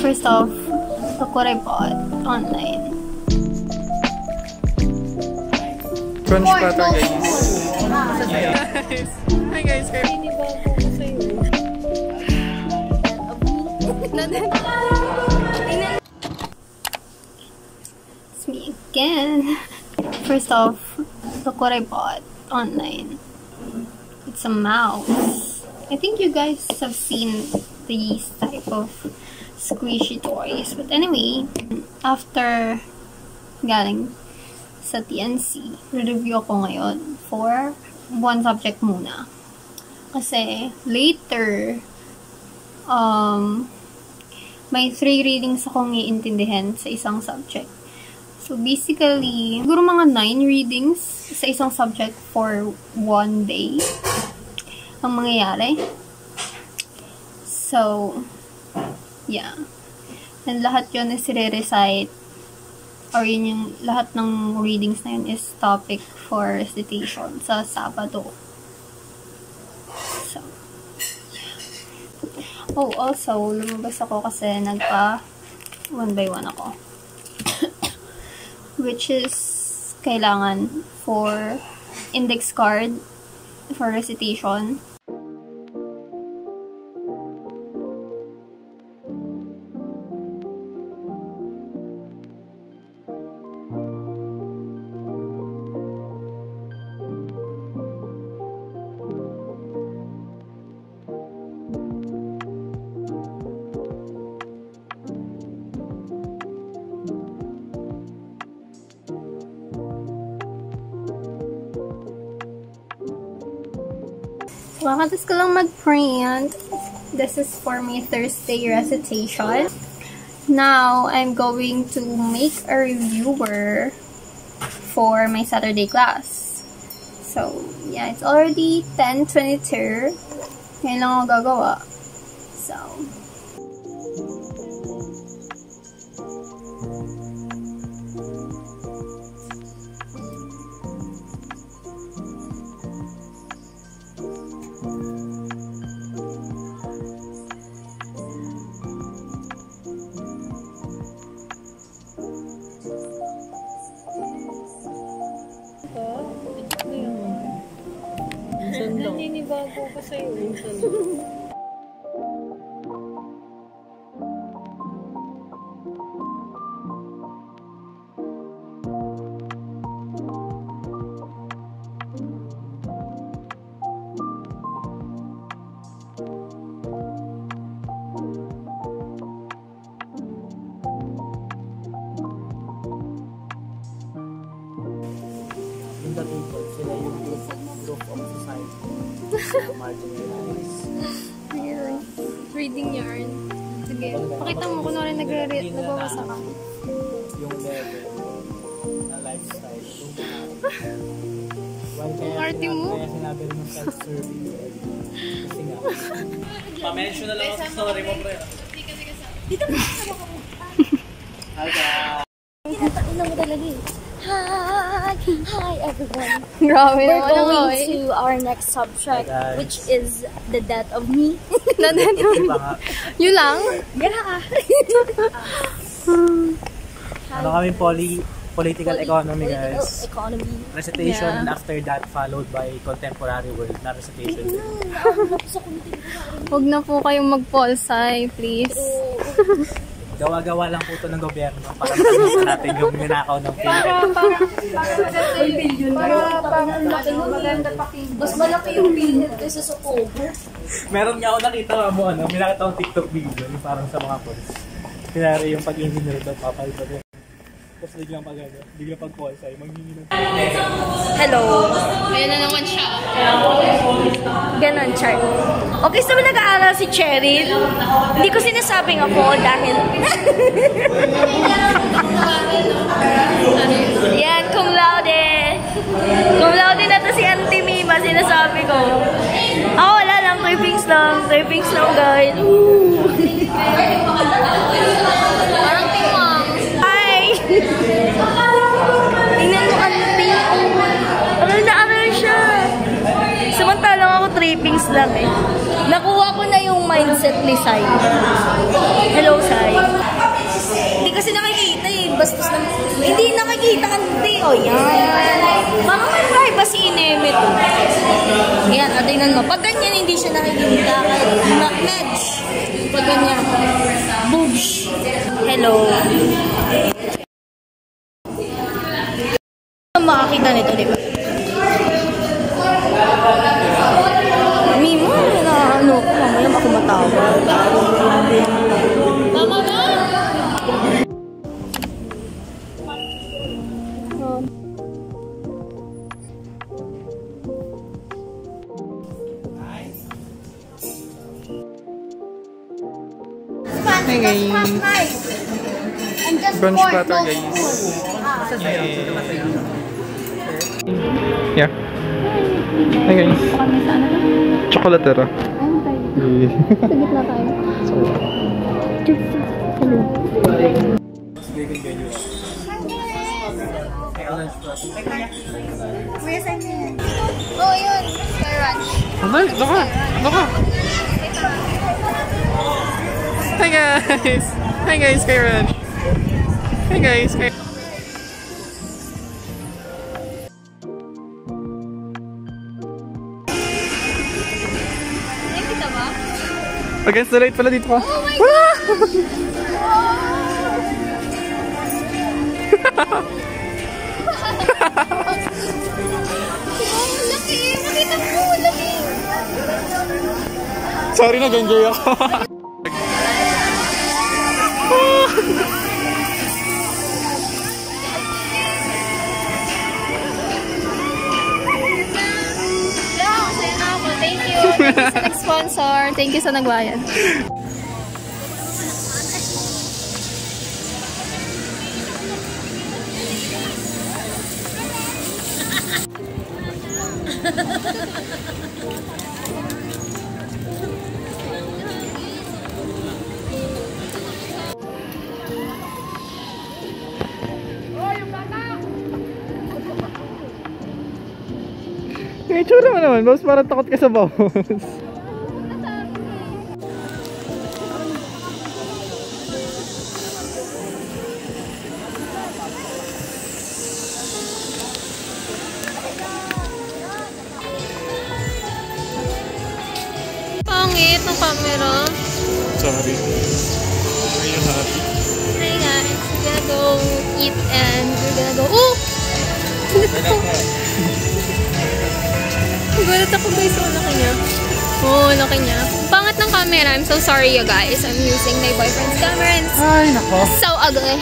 First off, look what I bought online. Crunch butter, guys. Hi guys, It's me again. First off, look what I bought online. It's a mouse. I think you guys have seen these type of squishy toys. But anyway, after galing sa TNC, review ako ngayon for one subject muna. Kasi later, may 3 readings akong iintindihan sa isang subject. So basically, siguro mga 9 readings sa isang subject for one day ang mangyayari. So, yeah. And lahat yun is re-recite, or yun yung lahat ng readings na yun is topic for recitation sa Sabado. So, yeah. Oh, also, lumabas ako kasi nagpa 1 by 1 ako. Which is kailangan for index card for recitation. Kakatas ko lang mag-print. This is for my Thursday recitation. Now, I'm going to make a reviewer for my Saturday class. So, yeah, it's already 10:22. Ngayon lang ako gagawa. So, naninibago ko sa'yo. In the people, sila yung group of society. Marginalized. yeah. Reading yarn. Sige, pakita mo kung ano nagbabasa ka. Yung level na lifestyle. Ang arte mo? Kaya sinabi rin ng self-serving. Kasi nga. Pa-mention na lang ang story mo, pre. Dito mo kasama ka mo. Hi, guys! Ina mo talaga eh. Hi everyone. Grabe We're naman going to our next subject, which is the death of me. Yun lang? Yeah. Ano kami political economy, guys. Economy. Recitation, Yeah. after that followed by contemporary world na recitation. Huwag na po kayong mag-polsay, please. Gawa-gawa lang po ito ng gobyerno para matagusin natin yung ninakaw ng Billion. Mas malaki yung billion kaysa sa cover. Meron nga ako nakita mo, may nakita akong TikTok video, yung parang sa mga pols. Pinari yung pag-engineer daw, papalitan mo. Tapos biglang pag-call sa'yo, maghihingi ng Hello. Ayan na naman siya. Ganon, chart. Okay, so nag-aaral si Cheryl. Hindi ko sinasabing ako dahil... Yan, cum laude. Cum laude na to si Auntie Mima, sinasabi ko. Ako wala lang, trippings lang, guys. Parang tingwang. Hi! Tingnan mo, Auntie. Aral na aral siya. Samantalang ako trippings lang eh. Nakuha ko na yung mindset ni Sai. Hello, Sai. makikita ka hindi. O, yan. Parang may privacy ineme to. Yan, tingnan mo. Pag ganyan, hindi siya nakikita. Medj. Pag ganyan. Boobs. Hello. Makakita nito, di ba? Mimo, ano ko, mamaya ako matawag. Tama na! Hey guys! Brunch platter guys. Yeah. Hey guys. Chocolatera. Sa gitna tayo. Hello. Oh, yun. Sky Ranch. Baka. Hi guys. Hi guys, Sky Ranch. Hi guys, Sky. Nakikita ba? Against the light pala dito ka. Oh my God! Laki! Nakita mo! Laki! Sorry na, ganjay ako. Masaya na ako. Thank you. Thank you sa nag-sponsor. Thank you sa nagbayad. Yung itsura mo naman, boss, parang takot ka sa boss. Pangit ng camera. Sorry. Are you happy? Hi guys, we're gonna go eat and we're gonna go. Oh! Gulat ako guys, oh, laki niya. Oh, laki niya. Pangit ng camera. I'm so sorry you guys. I'm using my boyfriend's camera and it's Ay, nako. so ugly.